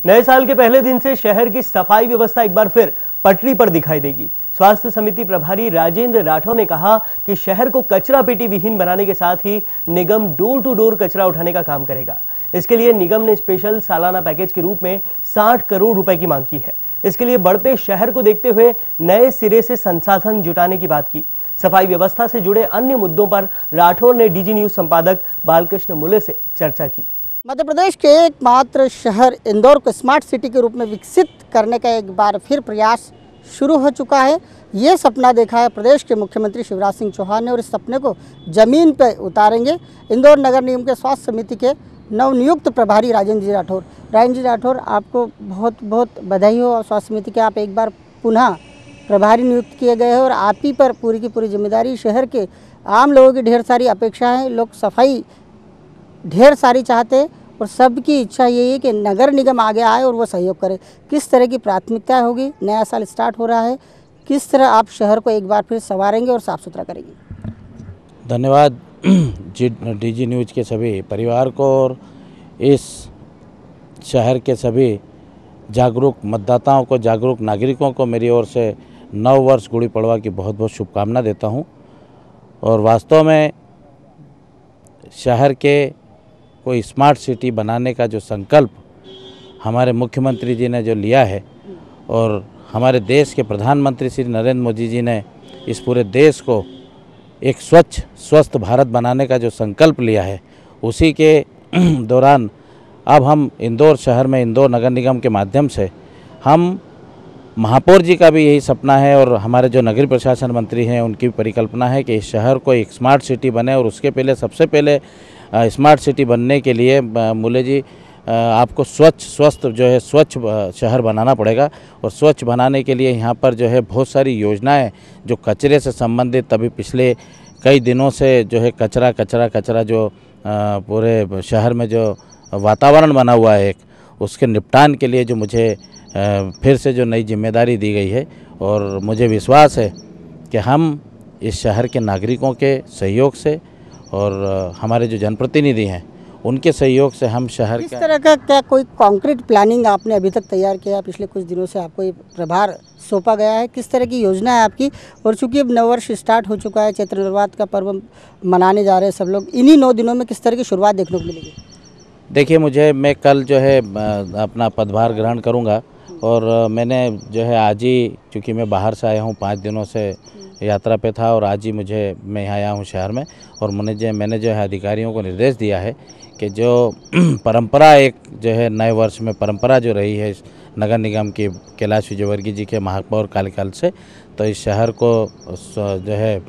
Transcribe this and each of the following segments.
नए साल के पहले दिन से शहर की सफाई व्यवस्था एक बार फिर पटरी पर दिखाई देगी। स्वास्थ्य समिति प्रभारी राजेंद्र राठौर ने कहा कि शहर को कचरा पेटी विहीन बनाने के साथ ही निगम डोर टू डोर कचरा उठाने का काम करेगा। इसके लिए निगम ने स्पेशल सालाना पैकेज के रूप में 60 करोड़ रुपए की मांग की है। इसके लिए बढ़ते शहर को देखते हुए नए सिरे से संसाधन जुटाने की बात की। सफाई व्यवस्था से जुड़े अन्य मुद्दों पर राठौर ने डीजी न्यूज संपादक बालकृष्ण मुले से चर्चा की। मध्य प्रदेश के एकमात्र शहर इंदौर को स्मार्ट सिटी के रूप में विकसित करने का एक बार फिर प्रयास शुरू हो चुका है। ये सपना देखा है प्रदेश के मुख्यमंत्री शिवराज सिंह चौहान ने और इस सपने को जमीन पर उतारेंगे इंदौर नगर निगम के स्वास्थ्य समिति के नवनियुक्त प्रभारी राजेंद्र जी राठौर। राजेंद्र जी राठौर, आपको बहुत बहुत बधाई हो। और स्वास्थ्य समिति के आप एक बार पुनः प्रभारी नियुक्त किए गए हैं और आप ही पर पूरी की पूरी जिम्मेदारी। शहर के आम लोगों की ढेर सारी अपेक्षा है, लोग सफाई ढेर सारी चाहते हैं और सबकी इच्छा यही है कि नगर निगम आगे आए और वो सहयोग करे। किस तरह की प्राथमिकता होगी, नया साल स्टार्ट हो रहा है, किस तरह आप शहर को एक बार फिर संवारेंगे और साफ़ सुथरा करेंगे? धन्यवाद डीजी न्यूज़ के सभी परिवार को और इस शहर के सभी जागरूक मतदाताओं को, जागरूक नागरिकों को मेरी ओर से नव वर्ष गुड़ी पड़वा की बहुत बहुत शुभकामना देता हूं। और वास्तव में शहर के कोई स्मार्ट सिटी बनाने का जो संकल्प हमारे मुख्यमंत्री जी ने जो लिया है और हमारे देश के प्रधानमंत्री श्री नरेंद्र मोदी जी ने इस पूरे देश को एक स्वच्छ स्वस्थ भारत बनाने का जो संकल्प लिया है, उसी के दौरान अब हम इंदौर शहर में इंदौर नगर निगम के माध्यम से हम महापौर जी का भी यही सपना है और हमारे जो नगरीय प्रशासन मंत्री हैं उनकी भी परिकल्पना है कि इस शहर को एक स्मार्ट सिटी बने। और उसके पहले सबसे पहले स्मार्ट सिटी बनने के लिए मुले जी आपको स्वच्छ स्वस्थ जो है स्वच्छ शहर बनाना पड़ेगा। और स्वच्छ बनाने के लिए यहाँ पर जो है बहुत सारी योजनाएं जो कचरे से संबंधित अभी पिछले कई दिनों से जो है कचरा जो पूरे शहर में जो वातावरण बना हुआ है उसके निपटान के लिए जो मुझे फिर से जो नई जिम्मेदारी दी गई है और मुझे विश्वास है कि हम इस शहर के नागरिकों के सहयोग से और हमारे जो जनप्रतिनिधि हैं उनके सहयोग से हम शहर इस तरह का क्या कोई कॉन्क्रीट प्लानिंग आपने अभी तक तैयार किया? पिछले कुछ दिनों से आपको ये प्रभार सौंपा गया है, किस तरह की योजना है आपकी? और चूंकि अब नववर्ष स्टार्ट हो चुका है, चैत्र नवरात्र का पर्व मनाने जा रहे हैं सब लोग, इन्हीं 9 दिनों में किस तरह की शुरुआत देखने को मिलेगी? देखिए, मैं कल जो है अपना पदभार ग्रहण करूँगा और मैंने जो है आज ही, चूँकि मैं बाहर से आया हूँ 5 दिनों से यात्रा पे था और आज ही मैं यहाँ आया हूँ शहर में। और मैंने जो है अधिकारियों को निर्देश दिया है कि जो परंपरा एक जो है नए वर्ष में परंपरा जो रही है नगर निगम की कैलाश विजयवर्गीय जी के महापौर कार्यकाल से, तो इस शहर को जो है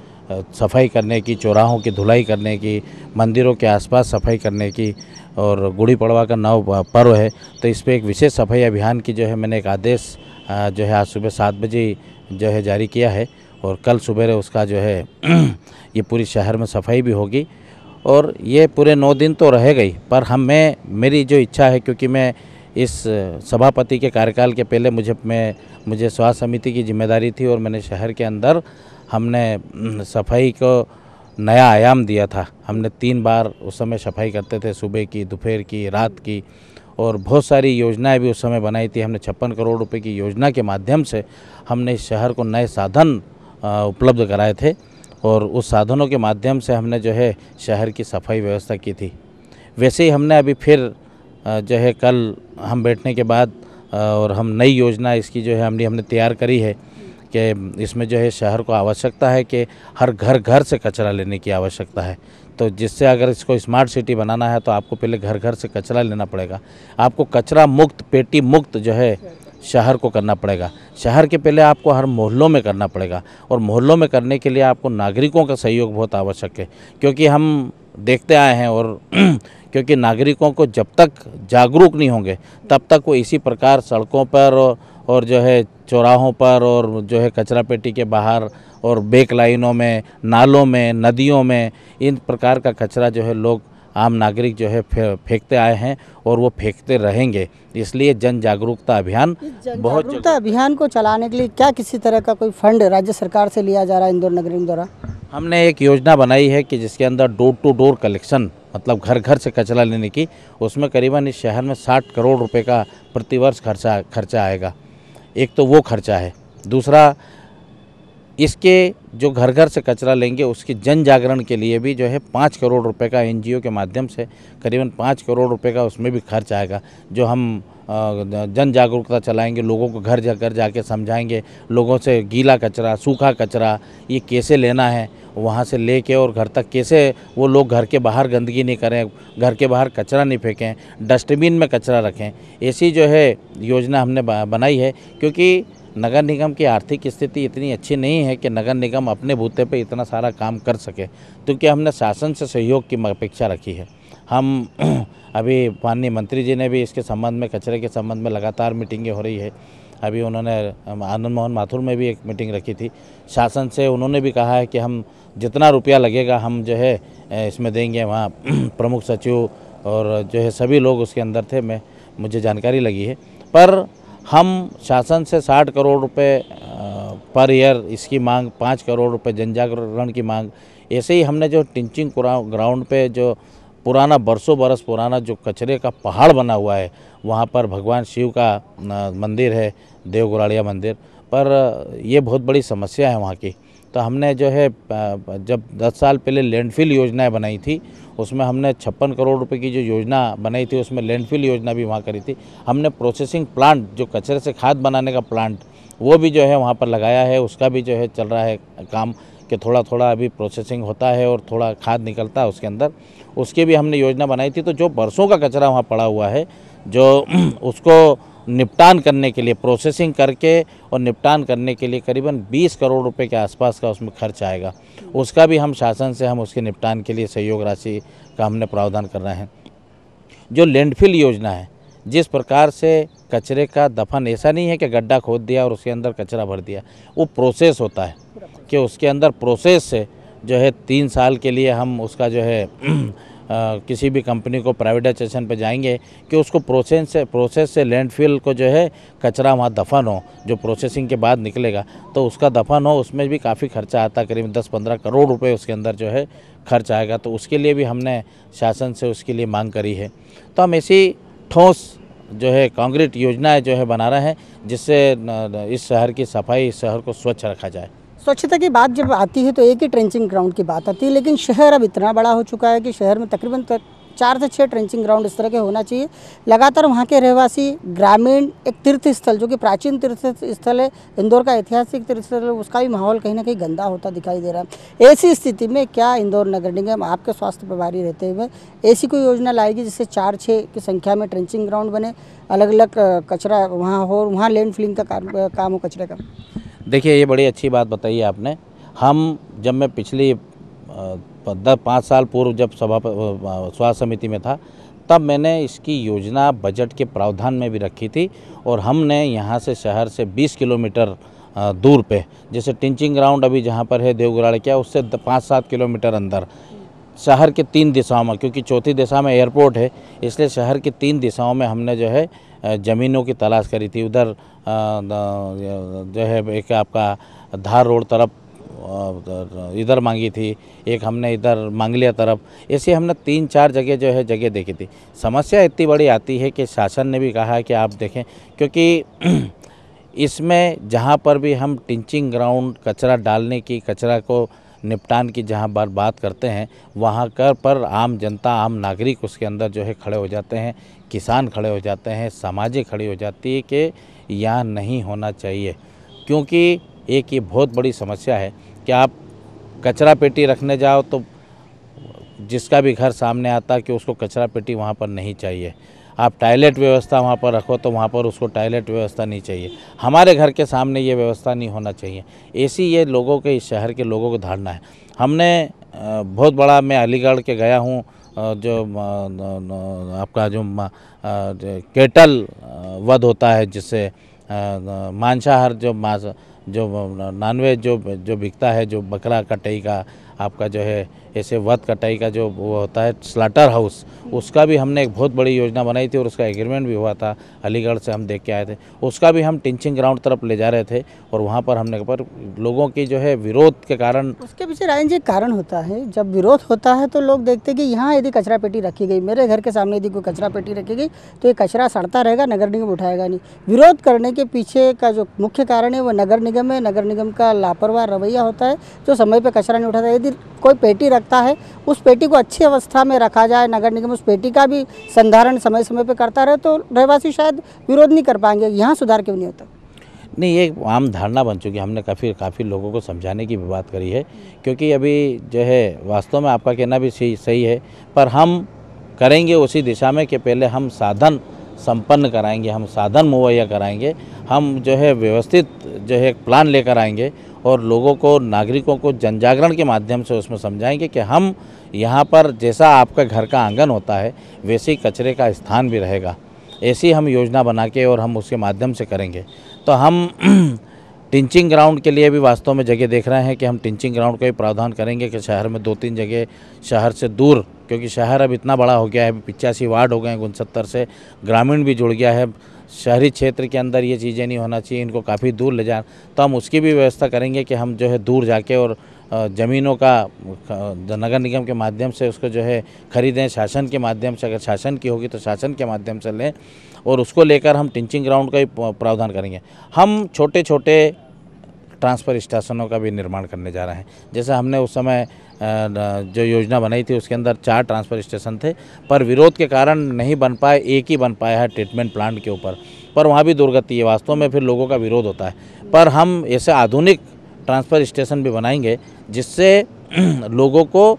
सफाई करने की, चौराहों की धुलाई करने की, मंदिरों के आसपास सफाई करने की और गुड़ी पड़वा का नव पर्व है तो इस पर एक विशेष सफाई अभियान की जो है मैंने एक आदेश जो है आज सुबह 7 बजे जो है जारी किया है। और कल सुबह उसका जो है ये पूरी शहर में सफाई भी होगी और ये पूरे 9 दिन तो रहेगा ही। पर मेरी जो इच्छा है, क्योंकि मैं इस सभापति के कार्यकाल के पहले मुझे स्वास्थ्य समिति की जिम्मेदारी थी और मैंने शहर के अंदर हमने सफाई को नया आयाम दिया था। हमने 3 बार उस समय सफाई करते थे, सुबह की, दोपहर की, रात की, और बहुत सारी योजनाएं भी उस समय बनाई थी। हमने 56 करोड़ रुपए की योजना के माध्यम से हमने इस शहर को नए साधन उपलब्ध कराए थे और उस साधनों के माध्यम से हमने जो है शहर की सफाई व्यवस्था की थी। वैसे ही हमने अभी फिर जो है कल हम बैठने के बाद और हम नई योजना इसकी जो है हमने तैयार करी है कि इसमें जो है शहर को आवश्यकता है कि हर घर से कचरा लेने की आवश्यकता है। तो जिससे अगर इसको स्मार्ट सिटी बनाना है तो आपको पहले घर से कचरा लेना पड़ेगा। आपको कचरा मुक्त, पेटी मुक्त जो है शहर को करना पड़ेगा। शहर के पहले आपको हर मोहल्लों में करना पड़ेगा और मोहल्लों में करने के लिए आपको नागरिकों का सहयोग बहुत आवश्यक है, क्योंकि हम देखते आए हैं और क्योंकि नागरिकों को जब तक जागरूक नहीं होंगे तब तक वो इसी प्रकार सड़कों पर और जो है चौराहों पर और जो है कचरा पेटी के बाहर और बेक लाइनों में, नालों में, नदियों में इन प्रकार का कचरा जो है लोग आम नागरिक जो है फेंकते आए हैं और वो फेंकते रहेंगे। इसलिए जन जागरूकता अभियान अभियान को चलाने के लिए क्या किसी तरह का कोई फंड राज्य सरकार से लिया जा रहा है इंदौर नगर निगम द्वारा? हमने एक योजना बनाई है कि जिसके अंदर डोर टू डोर कलेक्शन मतलब घर घर से कचरा लेने की, उसमें करीबन इस शहर में 60 करोड़ रुपए का प्रतिवर्ष खर्चा आएगा। एक तो वो खर्चा है। दूसरा, इसके जो घर घर से कचरा लेंगे उसकी जन जागरण के लिए भी जो है 5 करोड़ रुपए का एनजीओ के माध्यम से करीबन 5 करोड़ रुपए का उसमें भी खर्च आएगा, जो हम जन जागरूकता चलाएंगे, लोगों को घर जाके समझाएंगे, लोगों से गीला कचरा, सूखा कचरा ये कैसे लेना है, वहाँ से लेके और घर तक कैसे वो लोग घर के बाहर गंदगी नहीं करें, घर के बाहर कचरा नहीं फेंकें, डस्टबिन में कचरा रखें। ऐसी जो है योजना हमने बनाई है, क्योंकि नगर निगम की आर्थिक स्थिति इतनी अच्छी नहीं है कि नगर निगम अपने बूते पे इतना सारा काम कर सके, क्योंकि हमने शासन से सहयोग की अपेक्षा रखी है। हम अभी माननीय मंत्री जी ने भी इसके संबंध में, कचरे के संबंध में लगातार मीटिंगें हो रही है। अभी उन्होंने आनंद मोहन माथुर में भी एक मीटिंग रखी थी शासन से, उन्होंने भी कहा है कि हम जितना रुपया लगेगा हम जो है इसमें देंगे। वहाँ प्रमुख सचिव और जो है सभी लोग उसके अंदर थे, मुझे जानकारी लगी है। पर हम शासन से 60 करोड़ रुपए पर ईयर इसकी मांग, 5 करोड़ रुपए जन जागरण की मांग, ऐसे ही हमने जो टिंचिंग ग्राउंड पे जो पुराना बरसों बरस पुराना जो कचरे का पहाड़ बना हुआ है, वहाँ पर भगवान शिव का मंदिर है, देवगुराड़िया मंदिर, पर ये बहुत बड़ी समस्या है वहाँ की। तो हमने जो है जब 10 साल पहले लैंडफिल योजनाएं बनाई थी, उसमें हमने 56 करोड़ रुपए की जो योजना बनाई थी, उसमें लैंडफिल योजना भी वहाँ करी थी। हमने प्रोसेसिंग प्लांट, जो कचरे से खाद बनाने का प्लांट, वो भी जो है वहाँ पर लगाया है। उसका भी जो है चल रहा है काम, कि थोड़ा थोड़ा अभी प्रोसेसिंग होता है और थोड़ा खाद निकलता है उसके अंदर। उसकी भी हमने योजना बनाई थी। तो जो बरसों का कचरा वहाँ पड़ा हुआ है, जो उसको निपटान करने के लिए, प्रोसेसिंग करके और निपटान करने के लिए करीबन 20 करोड़ रुपए के आसपास का उसमें खर्च आएगा। उसका भी हम शासन से उसके निपटान के लिए सहयोग राशि का हमने प्रावधान कर रहे हैं। जो लैंडफिल योजना है, जिस प्रकार से कचरे का दफन, ऐसा नहीं है कि गड्ढा खोद दिया और उसके अंदर कचरा भर दिया, वो प्रोसेस होता है कि उसके अंदर प्रोसेस से जो है 3 साल के लिए हम उसका जो है किसी भी कंपनी को प्राइवेटाइजेशन पे जाएंगे कि उसको प्रोसेस से लैंडफिल को जो है कचरा वहाँ दफन हो, जो प्रोसेसिंग के बाद निकलेगा तो उसका दफन हो, उसमें भी काफ़ी खर्चा आता है, करीब 10-15 करोड़ रुपए उसके अंदर जो है खर्च आएगा। तो उसके लिए भी हमने शासन से उसके लिए मांग करी है। तो हम ऐसी ठोस जो है कांक्रीट योजनाएं जो है बना रहे हैं, जिससे इस शहर की सफाई, इस शहर को स्वच्छ रखा जाए। स्वच्छता की बात जब आती है तो एक ही ट्रेंचिंग ग्राउंड की बात आती है, लेकिन शहर अब इतना बड़ा हो चुका है कि शहर में तकरीबन 4 से 6 ट्रेंचिंग ग्राउंड इस तरह के होना चाहिए। लगातार वहाँ के रहवासी, ग्रामीण, एक तीर्थ स्थल जो कि प्राचीन तीर्थ स्थल है, इंदौर का ऐतिहासिक तीर्थ स्थल है, उसका भी माहौल कहीं ना कहीं गंदा होता दिखाई दे रहा है। ऐसी स्थिति में क्या इंदौर नगर निगम, आपके स्वास्थ्य प्रभारी रहते हुए, ऐसी कोई योजना लाएगी जिससे 4-6 की संख्या में ट्रेंचिंग ग्राउंड बने, अलग अलग कचरा वहाँ हो, वहाँ लैंड फिलिंग का काम हो कचरे का? देखिए, ये बड़ी अच्छी बात बताई है आपने। जब मैं पिछली 5 साल पूर्व जब स्वास्थ्य समिति में था, तब मैंने इसकी योजना बजट के प्रावधान में भी रखी थी। और हमने यहाँ से शहर से 20 किलोमीटर दूर पे, जैसे टिंचिंग ग्राउंड अभी जहाँ पर है देवगुराड़ क्या, उससे 5-7 किलोमीटर अंदर शहर के 3 दिशाओं में, क्योंकि चौथी दिशा में एयरपोर्ट है, इसलिए शहर की 3 दिशाओं में हमने जो है ज़मीनों की तलाश करी थी। उधर जो है एक आपका धार रोड तरफ इधर मांगी थी, एक हमने इधर मांगलिया तरफ, ऐसे हमने 3-4 जगह जो है जगह देखी थी। समस्या इतनी बड़ी आती है कि शासन ने भी कहा है कि आप देखें, क्योंकि इसमें जहाँ पर भी हम टिंचिंग ग्राउंड, कचरा डालने की, कचरा को निपटान की जहाँ बात करते हैं, वहाँ पर आम जनता, आम नागरिक उसके अंदर जो है खड़े हो जाते हैं, किसान खड़े हो जाते हैं, समाजें खड़ी हो जाती है कि यहाँ नहीं होना चाहिए। क्योंकि एक ये बहुत बड़ी समस्या है कि आप कचरा पेटी रखने जाओ तो जिसका भी घर सामने आता है कि उसको कचरा पेटी वहाँ पर नहीं चाहिए। आप टॉयलेट व्यवस्था वहाँ पर रखो तो वहाँ पर उसको टॉयलेट व्यवस्था नहीं चाहिए। हमारे घर के सामने ये व्यवस्था नहीं होना चाहिए। ऐसी ये लोगों के, इस शहर के लोगों को धारणा है। हमने बहुत बड़ा, मैं अलीगढ़ के गया हूँ, जो आपका जो केटल वध होता है, जिससे मांसाहार जो नॉनवेज जो बिकता है, जो बकरा कटाई का आपका जो है ऐसे वध कटाई का जो वो होता है स्लाटर हाउस, उसका भी हमने एक बहुत बड़ी योजना बनाई थी और उसका एग्रीमेंट भी हुआ था। अलीगढ़ से हम देख के आए थे, उसका भी हम टिंचिंग ग्राउंड तरफ ले जा रहे थे और वहाँ पर हमने पर लोगों की जो है विरोध के कारण। उसके पीछे राजन जी कारण होता है, जब विरोध होता है तो लोग देखते हैं कि यहाँ यदि कचरा पेटी रखी गई, मेरे घर के सामने यदि कोई कचरा पेटी रखी गई तो ये कचरा सड़ता रहेगा, नगर निगम उठाएगा नहीं। विरोध करने के पीछे का जो मुख्य कारण है वो नगर निगम है। नगर निगम का लापरवाह रवैया होता है, जो समय पर कचरा नहीं उठाता। यदि कोई पेटी रखता है, उस पेटी को अच्छी अवस्था में रखा जाए, नगर निगम उस पेटी का भी संधारण समय समय पर करता रहे तो रहवासी शायद विरोध नहीं कर पाएंगे। यहाँ सुधार क्यों नहीं होता? नहीं, ये आम धारणा बन चुकी है। हमने काफ़ी लोगों को समझाने की भी बात करी है, क्योंकि अभी जो है वास्तव में आपका कहना भी सही है, पर हम करेंगे उसी दिशा में कि पहले हम साधन संपन्न कराएंगे, हम साधन मुहैया कराएंगे, हम जो है व्यवस्थित जो है एक प्लान लेकर आएंगे और लोगों को, नागरिकों को जनजागरण के माध्यम से उसमें समझाएंगे कि हम यहाँ पर जैसा आपका घर का आंगन होता है वैसे ही कचरे का स्थान भी रहेगा। ऐसी हम योजना बना के और हम उसके माध्यम से करेंगे। तो हम टिंचिंग ग्राउंड के लिए भी वास्तव में जगह देख रहे हैं कि हम टिंचिंग ग्राउंड का ही प्रावधान करेंगे कि शहर में 2-3 जगह शहर से दूर, क्योंकि शहर अब इतना बड़ा हो गया है, 85 वार्ड हो गए हैं, 69 से ग्रामीण भी जुड़ गया है। शहरी क्षेत्र के अंदर ये चीज़ें नहीं होना चाहिए, इनको काफ़ी दूर ले जाए। तो हम उसकी भी व्यवस्था करेंगे कि हम जो है दूर जाके और ज़मीनों का नगर निगम के माध्यम से उसको जो है खरीदें, शासन के माध्यम से, अगर शासन की होगी तो शासन के माध्यम से लें और उसको लेकर हम टिंचिंग ग्राउंड का ही प्रावधान करेंगे। हम छोटे छोटे ट्रांसफ़र स्टेशनों का भी निर्माण करने जा रहे हैं। जैसे हमने उस समय जो योजना बनाई थी उसके अंदर 4 ट्रांसफ़र स्टेशन थे, पर विरोध के कारण नहीं बन पाए, एक ही बन पाया है ट्रीटमेंट प्लांट के ऊपर, पर वहाँ भी दुर्गति है। वास्तव में फिर लोगों का विरोध होता है, पर हम ऐसे आधुनिक ट्रांसफ़र स्टेशन भी बनाएंगे जिससे लोगों को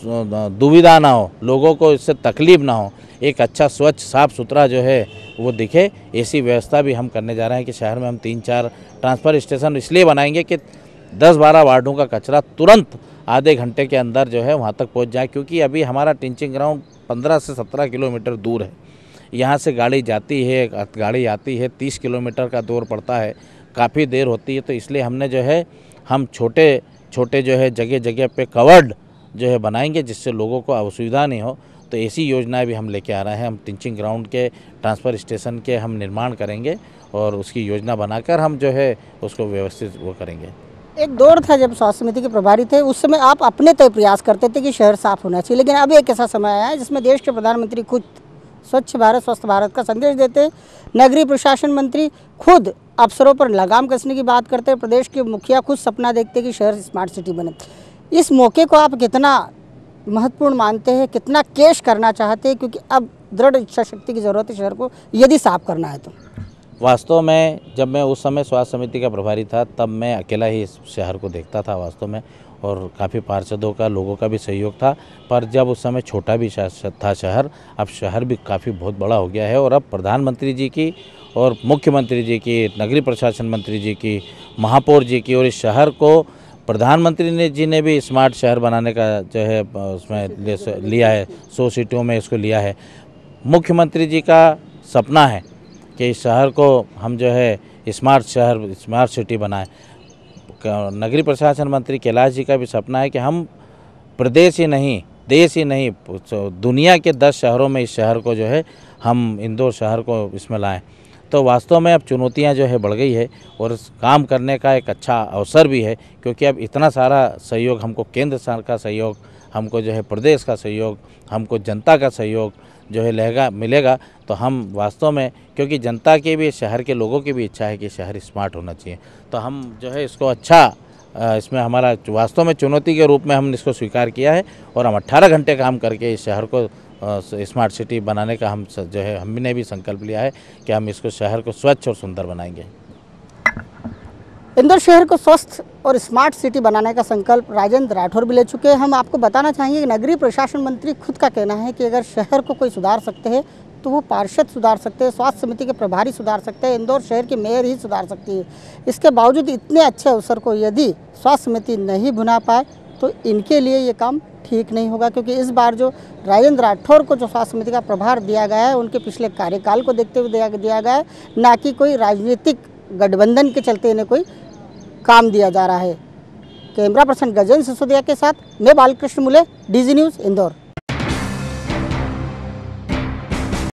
दुविधा ना हो, लोगों को इससे तकलीफ ना हो, एक अच्छा स्वच्छ साफ़ सुथरा जो है वो दिखे। ऐसी व्यवस्था भी हम करने जा रहे हैं कि शहर में हम 3-4 ट्रांसफ़र स्टेशन इसलिए बनाएंगे कि 10-12 वार्डों का कचरा तुरंत आधे घंटे के अंदर जो है वहाँ तक पहुँच जाए, क्योंकि अभी हमारा टिंचिंग ग्राउंड 15 से 17 किलोमीटर दूर है। यहाँ से गाड़ी जाती है, गाड़ी आती है, 30 किलोमीटर का दौर पड़ता है, काफ़ी देर होती है। तो इसलिए हमने जो है हम छोटे छोटे जो है जगह जगह पे कवर्ड जो है बनाएंगे जिससे लोगों को असुविधा नहीं हो। तो ऐसी योजनाएं भी हम लेके आ रहे हैं। हम टिंचिंग ग्राउंड के ट्रांसफ़र स्टेशन के हम निर्माण करेंगे और उसकी योजना बनाकर हम जो है उसको व्यवस्थित वो करेंगे। एक दौर था जब स्वास्थ्य समिति के प्रभारी थे, उस समय आप अपने तय प्रयास करते थे कि शहर साफ होना चाहिए, लेकिन अब एक ऐसा समय आया है जिसमें देश के प्रधानमंत्री खुद स्वच्छ भारत स्वस्थ भारत का संदेश देते, नगरीय प्रशासन मंत्री खुद अफसरों पर लगाम कसने की बात करते, प्रदेश के मुखिया खुद सपना देखते कि शहर स्मार्ट सिटी बने। इस मौके को आप कितना महत्वपूर्ण मानते हैं, कितना कैश करना चाहते हैं, क्योंकि अब दृढ़ इच्छा शक्ति की ज़रूरत है शहर को यदि साफ करना है तो? वास्तव में जब मैं उस समय स्वास्थ्य समिति का प्रभारी था तब मैं अकेला ही इस शहर को देखता था वास्तव में, और काफ़ी पार्षदों का, लोगों का भी सहयोग था। पर जब उस समय छोटा भी था शहर, अब शहर भी काफ़ी बहुत बड़ा हो गया है और अब प्रधानमंत्री जी की और मुख्यमंत्री जी की, नगरीय प्रशासन मंत्री जी की, महापौर जी की, और इस शहर को प्रधानमंत्री जी ने भी स्मार्ट शहर बनाने का जो है उसमें लिया है, 100 सीटों में इसको लिया है। मुख्यमंत्री जी का सपना है कि इस शहर को हम जो है स्मार्ट शहर, स्मार्ट सिटी बनाएं। नगरीय प्रशासन मंत्री कैलाश जी का भी सपना है कि हम प्रदेश ही नहीं, देश ही नहीं, दुनिया के 10 शहरों में इस शहर को जो है हम इंदौर शहर को इसमें लाएं। तो वास्तव में अब चुनौतियां जो है बढ़ गई है और काम करने का एक अच्छा अवसर भी है, क्योंकि अब इतना सारा सहयोग हमको, केंद्र सरकार का सहयोग, हमको जो है प्रदेश का सहयोग, हमको जनता का सहयोग जो है मिलेगा। तो हम वास्तव में, क्योंकि जनता की भी, शहर के लोगों की भी इच्छा है कि शहर स्मार्ट होना चाहिए, तो हम जो है इसको अच्छा, इसमें हमारा वास्तव में चुनौती के रूप में हमने इसको स्वीकार किया है और हम 18 घंटे काम करके इस शहर को स्मार्ट सिटी बनाने का हम जो है हमने भी संकल्प लिया है कि हम इसको शहर को स्वच्छ और सुंदर बनाएंगे। इंदौर शहर को स्वस्थ और स्मार्ट सिटी बनाने का संकल्प राजेंद्र राठौर भी ले चुके हैं। हम आपको बताना चाहेंगे कि नगरीय प्रशासन मंत्री खुद का कहना है कि अगर शहर को कोई सुधार सकते हैं तो वो पार्षद सुधार सकते हैं, स्वास्थ्य समिति के प्रभारी सुधार सकते हैं, इंदौर शहर के मेयर ही सुधार सकती है। इसके बावजूद इतने अच्छे अवसर को यदि स्वास्थ्य समिति नहीं भुना पाए तो इनके लिए ये काम ठीक नहीं होगा, क्योंकि इस बार जो राजेंद्र राठौर को जो स्वास्थ्य समिति का प्रभार दिया गया है उनके पिछले कार्यकाल को देखते हुए दिया गया है, ना कि कोई राजनीतिक गठबंधन के चलते इन्हें कोई काम दिया जा रहा है। कैमरा पर्सन गजेंद्र सिसोदिया के साथ मैं बालकृष्ण मुले, डीजी न्यूज़ इंदौर।